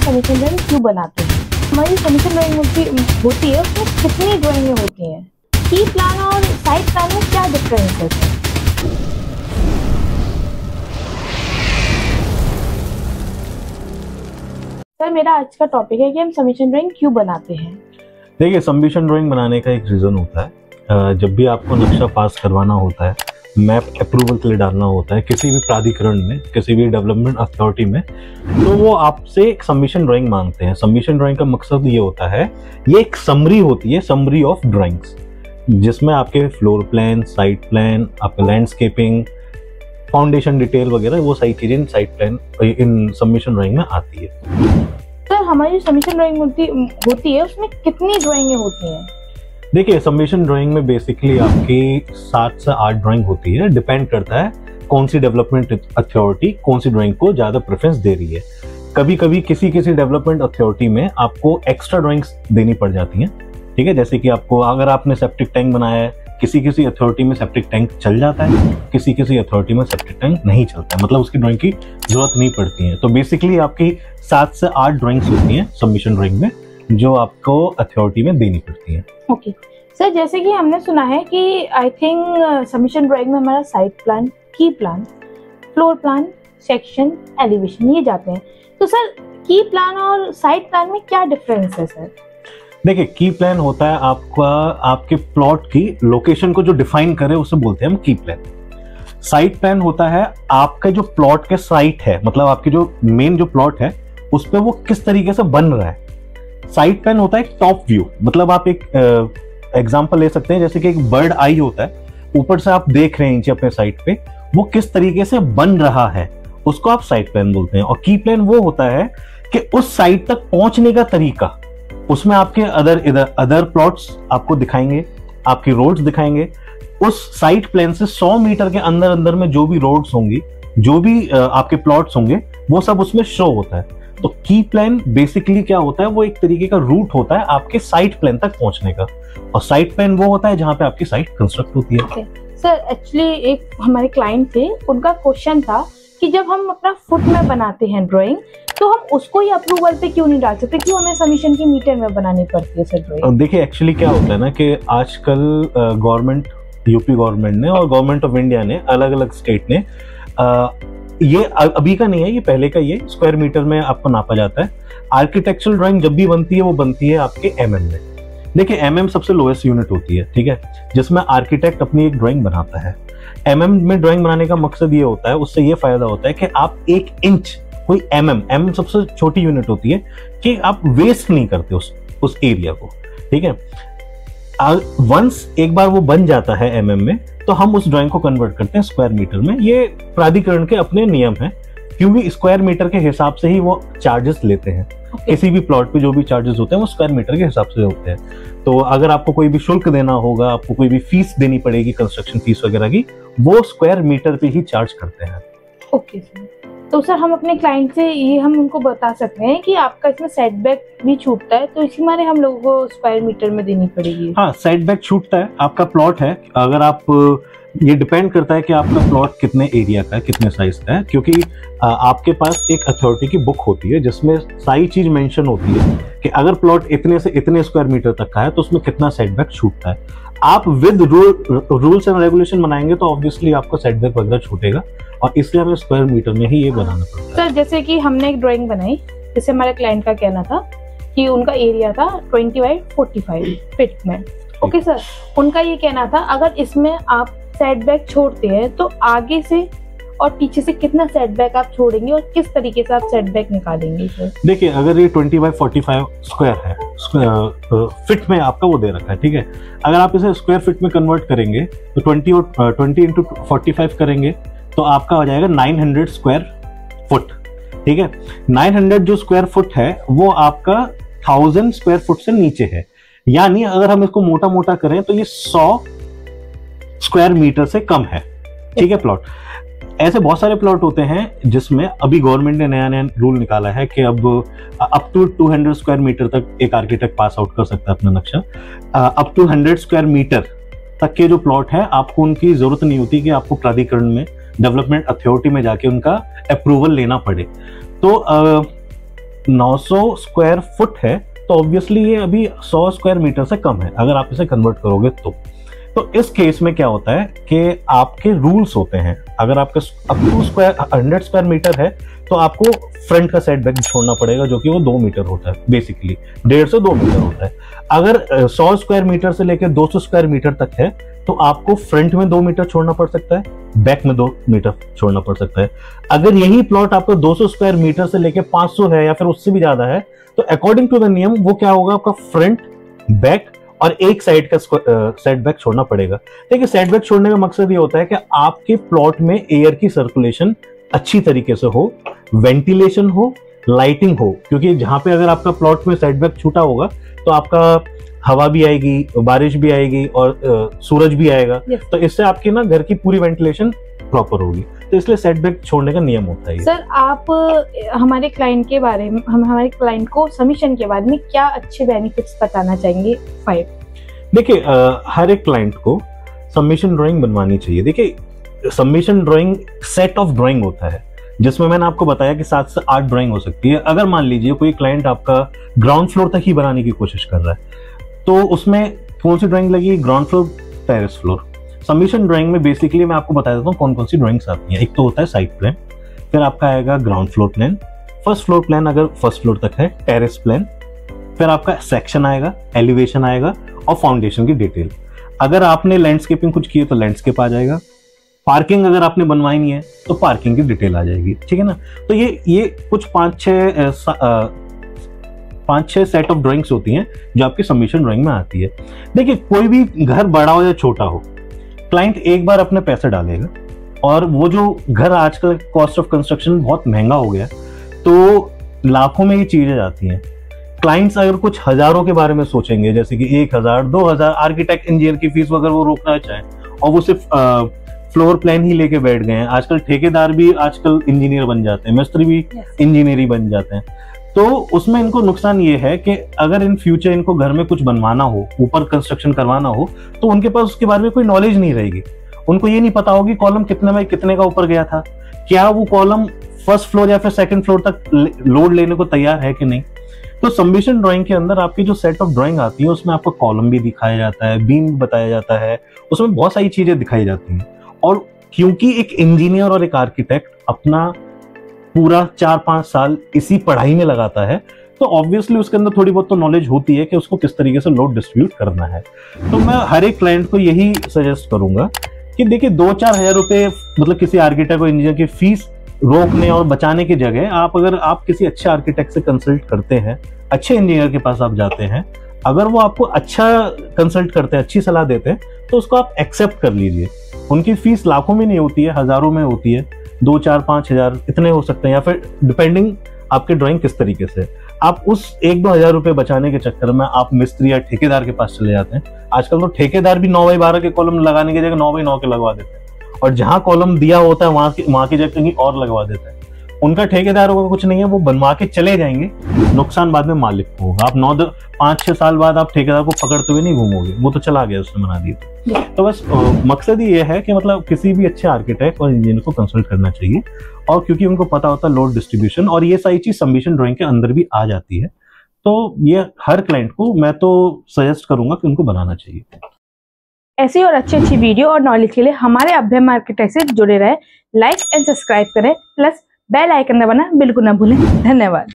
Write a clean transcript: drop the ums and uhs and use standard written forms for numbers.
Summation drawing क्यों बनाते हैं? हमारी समीशन ड्राइंग होती है उसमें कितनी ड्राइंगें होती हैं? की प्लान और साइड प्लान में क्या डिफरेंस है? सर मेरा आज का टॉपिक है कि हम समीशन ड्राइंग क्यों बनाते हैं। देखिए, समीशन ड्राइंग बनाने का एक रीज़न होता है, जब भी आपको नक्शा पास करवाना होता है, मैप अप्रूवल के लिए डालना होता है किसी भी प्राधिकरण में, किसी भी डेवलपमेंट अथॉरिटी में, तो वो आपसे एक सबमिशन ड्राइंग मांगते हैं। सबमिशन ड्राइंग का मकसद ये होता है, ये एक समरी होती है, समरी ऑफ ड्राइंग्स, जिसमें आपके फ्लोर प्लान, साइट प्लान, आपका लैंडस्केपिंग, फाउंडेशन डिटेल वगैरह वो सारी चीजें इन साइट प्लान, इन सबमिशन ड्राइंग में आती है। सर हमारी सबमिशन ड्राइंग होती है उसमें कितनी ड्राइंगें होती हैं? देखिए, सबमिशन ड्राइंग में बेसिकली आपकी 7 से 8 ड्राइंग होती है। डिपेंड करता है कौन सी डेवलपमेंट अथॉरिटी कौन सी ड्राइंग को ज्यादा प्रेफरेंस दे रही है। कभी कभी किसी डेवलपमेंट अथॉरिटी में आपको एक्स्ट्रा ड्राइंग्स देनी पड़ जाती हैं, ठीक है। जैसे कि आपको, अगर आपने सेप्टिक टैंक बनाया है, किसी अथॉरिटी में सेप्टिक टैंक चल जाता है, किसी अथॉरिटी में सेप्टिक टैंक नहीं चलता है, मतलब उसकी ड्राइंग की जरूरत नहीं पड़ती है। तो बेसिकली आपकी 7 से 8 ड्राइंग्स होती हैं सबमिशन ड्राइंग में, जो आपको अथॉरिटी में देनी पड़ती है। ओके सर, जैसे कि हमने सुना है कि आई थिंक सबमिशन ड्राइंग में हमारा साइट प्लान, की plan, floor plan, section, elevation ये जाते हैं। तो सर की प्लान और साइट प्लान में क्या डिफरेंस है सर? देखिए, की प्लान होता है आपका, आपके प्लॉट की लोकेशन को जो डिफाइन करे उसे बोलते हैं हम की प्लान। साइट प्लान होता है आपका जो प्लॉट के साइट है, मतलब आपकी जो मेन जो प्लॉट है उस पे वो किस तरीके से बन रहा है। साइट प्लान होता है एक टॉप व्यू, मतलब आप एक एग्जांपल ले सकते हैं, जैसे कि एक बर्ड आई होता है, ऊपर से आप देख रहे हैं नीचे अपने साइट पे, वो किस तरीके से बन रहा है, उसको आप साइट प्लान बोलते हैं। और की प्लान वो होता है कि उस साइट तक पहुंचने का तरीका, उसमें आपके अदर प्लॉट्स आपको दिखाएंगे, आपकी रोड्स दिखाएंगे। उस साइट प्लान से 100 मीटर के अंदर में जो भी रोड्स होंगी, जो भी आपके प्लॉट्स होंगे, वो सब उसमें शो होता है। तो की प्लान बेसिकली क्या होता है, वो एक तरीके का रूट होता है आपके साइट प्लान तक पहुंचने का, और साइट प्लान वो होता है जहां पे आपकी साइट कंस्ट्रक्ट होती है। सर एक्चुअली एक हमारे क्लाइंट थे, उनका क्वेश्चन था कि जब हम अपना फुट में बनाते हैं ड्राइंग, तो हम उसको ही अप्रूवल पे क्यों नहीं डाल सकते, क्यों हमें सबमिशन की मीटर में बनानी पड़ती है सर ड्राइंग? देखिए, एक्चुअली क्या होता है ना कि आजकल गवर्नमेंट, यूपी गवर्नमेंट ने और गवर्नमेंट ऑफ इंडिया ने, अलग अलग स्टेट ने, ये अभी का नहीं है, ये पहले का, ये स्क्वायर मीटर में आपको नापा जाता है। आर्किटेक्चरल ड्राइंग जब भी बनती है वो बनती है आपके एमएम में। देखिए, एमएम सबसे लोएस्ट यूनिट होती है, ठीक है, जिसमें आर्किटेक्ट अपनी एक ड्राइंग बनाता है। एमएम में ड्राइंग बनाने का मकसद ये होता है, उससे ये फायदा होता है कि आप 1 इंच, कोई एमएम सबसे छोटी यूनिट होती है, कि आप वेस्ट नहीं करते उस एरिया को, ठीक है। वंस एक बार वो बन जाता है एमएम में, तो हम उस ड्राइंग को कन्वर्ट करते हैं स्क्वायर मीटर में। ये प्राधिकरण के अपने नियम हैं, क्योंकि स्क्वायर मीटर के हिसाब से ही वो चार्जेस लेते हैं। किसी भी प्लॉट पे जो भी चार्जेस होते हैं वो स्क्वायर मीटर के हिसाब से होते हैं। तो अगर आपको कोई भी शुल्क देना होगा, आपको कोई भी फीस देनी पड़ेगी, कंस्ट्रक्शन फीस वगैरह की, वो स्क्वायर मीटर पे ही चार्ज करते हैं। ओके सर, तो सर हम अपने क्लाइंट से ये हम उनको बता सकते हैं कि आपका इसमें सेटबैक भी छूटता है, तो इसी मारे हम लोगों को स्क्वायर मीटर में देनी पड़ेगी। हाँ, सेटबैक छूटता है, आपका प्लॉट है, अगर आप, ये डिपेंड करता है कि आपका प्लॉट कितने एरिया का है, कितने साइज का है, क्योंकि आपके पास एक अथॉरिटी की बुक होती है जिसमें सारी चीज मेंशन होती है कि अगर प्लॉट इतने से इतने स्क्वायर मीटर तक का है तो उसमें कितना सेटबैक छूटता है। आप विद रूल्स एंड रेगुलेशन बनाएंगे तो ऑब्वियसली आपको सेटबैक वगैरह छूटेगा, और इसलिए हमें स्क्वायर मीटर में ही ये बनाना पड़ता है। सर जैसे कि हमने एक ड्राइंग बनाई, जैसे हमारे क्लाइंट का कहना था कि उनका एरिया था 20 बाई 45 फीट में। ओके सर, उनका ये कहना था अगर इसमें आप सेटबैक छोड़ते हैं तो आगे से और पीछे से कितना सेटबैक आप छोड़ेंगे और किस तरीके से आप सेटबैक निकालेंगे सर? देखिए, अगर ये 20 बाई 45 स्क्वायर है, फिट में आपका वो दे रखा है, ठीक है। अगर आप इसे स्क्वायर फिट में कन्वर्ट करेंगे तो 20 इंटू 45 करेंगे तो आपका हो जाएगा 900 स्क्वायर फुट, ठीक है। 900 जो स्क्वायर फुट है वो आपका 1000 स्क्वायर फुट से नीचे है, यानी अगर हम इसको मोटा मोटा करें तो ये 100 स्क्वायर मीटर से कम है, ठीक है। प्लॉट, ऐसे बहुत सारे प्लॉट होते हैं जिसमें अभी गवर्नमेंट ने नया रूल निकाला है कि अब अप टू 200 स्क्वायर मीटर तक एक आर्किटेक्ट पास आउट कर सकता है अपना नक्शा। अप टू 100 स्क्वायर मीटर तक के जो प्लॉट है, आपको उनकी जरूरत नहीं होती कि आपको प्राधिकरण में, डेवलपमेंट अथॉरिटी में जाके उनका अप्रूवल लेना पड़े। तो 900 स्क्वायर फुट है तो ऑब्वियसली ये अभी 100 स्क्वायर मीटर से कम है अगर आप इसे कन्वर्ट करोगे तो इस केस में क्या होता है कि आपके रूल्स होते हैं। अगर आपका अप टू 100 स्क्वायर मीटर है तो आपको फ्रंट का सेटबैक छोड़ना पड़ेगा, जो कि वो 2 मीटर होता है, बेसिकली 1.5 से 2 मीटर होता है। अगर 100 स्क्वायर मीटर से लेकर 200 स्क्वायर मीटर तक है तो आपको फ्रंट में 2 मीटर छोड़ना पड़ सकता है, बैक में 2 मीटर छोड़ना पड़ सकता है। अगर यही प्लॉट आपको 200 स्क्वायर मीटर से लेकर 500 है या फिर उससे भी ज्यादा है तो अकॉर्डिंग टू द नियम वो क्या होगा, आपका फ्रंट, बैक और एक साइड का सेटबैक छोड़ना पड़ेगा। देखिए, सेटबैक छोड़ने का मकसद ये होता है कि आपके प्लॉट में एयर की सर्कुलेशन अच्छी तरीके से हो, वेंटिलेशन हो, लाइटिंग हो, क्योंकि जहां पे अगर आपका प्लॉट में सेटबैक छूटा होगा तो आपका हवा भी आएगी, बारिश भी आएगी और सूरज भी आएगा। तो इससे आपकी ना घर की पूरी वेंटिलेशन प्रॉपर होगी, तो इसलिए सेटबैक छोड़ने का नियम होता है। सर, आप हमारे क्लाइंट के बारे में, हमारे क्लाइंट को सबमिशन के बारे में क्या अच्छे बेनिफिट्स बताना चाहेंगे? 5 देखिए, हर एक क्लाइंट को सबमिशन ड्राइंग बनवानी चाहिए। देखिए, submission drawing set of drawing होता है जिसमें मैंने आपको बताया कि 7 से 8 ड्राइंग हो सकती है। अगर मान लीजिए कोई क्लाइंट आपका ग्राउंड फ्लोर तक ही बनाने की कोशिश कर रहा है तो उसमें कौन सी ड्राइंग लगेगी? Ground floor, terrace floor. Submission drawing में बेसिकली मैं आपको बता देता हूँ कौन कौन सी ड्राइंग्स आती हैं। एक तो होता है साइड प्लान, फिर आपका आएगा ground floor plan, first floor plan अगर फर्स्ट फ्लोर तक है, टेरेस प्लान, फिर आपका सेक्शन आएगा, एलिवेशन आएगा और फाउंडेशन की डिटेल। अगर आपने लैंडस्केपिंग कुछ की है तो लैंडस्केप आ जाएगा, पार्किंग अगर आपने बनवाई है तो पार्किंग की डिटेल आ जाएगी, ठीक है ना। तो ये कुछ 5-6 सेट ऑफ ड्राइंग्स होती हैं जो आपकी सबमिशन ड्राइंग में आती है। देखिए, कोई भी घर बड़ा हो या छोटा हो, क्लाइंट एक बार अपने पैसे डालेगा और वो जो घर, आजकल कॉस्ट ऑफ कंस्ट्रक्शन बहुत महंगा हो गया तो लाखों में ये चीजें जाती हैं। क्लाइंट्स अगर कुछ हजारों के बारे में सोचेंगे, जैसे कि 1000, 2000 आर्किटेक्ट इंजीनियर की फीस अगर वो रोकना चाहें और वो सिर्फ फ्लोर प्लान ही लेके बैठ गए हैं, आजकल ठेकेदार भी आजकल इंजीनियर बन जाते हैं, मिस्त्री भी इंजीनियर ही बन जाते हैं, तो उसमें इनको नुकसान ये है कि अगर इन फ्यूचर इनको घर में कुछ बनवाना हो, ऊपर कंस्ट्रक्शन करवाना हो, तो उनके पास उसके बारे में कोई नॉलेज नहीं रहेगी। उनको ये नहीं पता होगी कॉलम कितने में कितने का ऊपर गया था, क्या वो कॉलम फर्स्ट फ्लोर या फिर सेकंड फ्लोर तक लोड लेने को तैयार है कि नहीं। तो सबमिशन ड्राइंग के अंदर आपकी जो सेट ऑफ ड्राइंग आती है उसमें आपको कॉलम भी दिखाया जाता है, बीम भी बताया जाता है, उसमें बहुत सारी चीजें दिखाई जाती हैं। और क्योंकि एक इंजीनियर और एक आर्किटेक्ट अपना पूरा 4-5 साल इसी पढ़ाई में लगाता है तो ऑब्वियसली उसके अंदर थोड़ी बहुत तो नॉलेज होती है कि उसको किस तरीके से लोड डिस्ट्रीब्यूट करना है। तो मैं हर एक क्लाइंट को यही सजेस्ट करूंगा कि देखिए, 2-4 हजार रुपए मतलब किसी आर्किटेक्ट और इंजीनियर की फीस रोकने और बचाने की जगह अगर आप किसी अच्छे आर्किटेक्ट से कंसल्ट करते हैं, अच्छे इंजीनियर के पास आप जाते हैं, अगर वो आपको अच्छा कंसल्ट करते हैं, अच्छी सलाह देते हैं, तो उसको आप एक्सेप्ट कर लीजिए। उनकी फीस लाखों में नहीं होती है, हजारों में होती है, 2, 4, 5 हजार इतने हो सकते हैं, या फिर डिपेंडिंग आपके ड्राइंग किस तरीके से। आप उस 1-2 हजार रुपए बचाने के चक्कर में आप मिस्त्री या ठेकेदार के पास चले जाते हैं। आजकल तो ठेकेदार भी 9x12 के कॉलम लगाने की जगह 9x9 के लगवा देते हैं, और जहां कॉलम दिया होता है वहां की जगह कहीं और लगवा देते हैं। उनका ठेकेदारों का कुछ नहीं है, वो बनवा के चले जाएंगे, नुकसान बाद में मालिक को होगा। आप 5-6 साल बाद आप ठेकेदार को पकड़ते हुए नहीं घूमोगे, वो तो चला गया, उसने बना दिया। तो बस मकसद ही ये है कि मतलब किसी भी अच्छे आर्किटेक्ट और इंजीनियर को कंसल्ट करना चाहिए, और क्योंकि उनको पता होता है लोड डिस्ट्रीब्यूशन और ये सारी चीज सबमिशन ड्राइंग के अंदर भी आ जाती है, तो ये हर क्लाइंट को मैं तो सजेस्ट करूंगा कि उनको बनाना चाहिए। ऐसी और अच्छी वीडियो और नॉलेज के लिए हमारे अभ्यम आर्किटेक्ट से जुड़े रहे, लाइक एंड सब्सक्राइब करें, प्लस बेल आइकन दबाना बिल्कुल ना भूलें। धन्यवाद।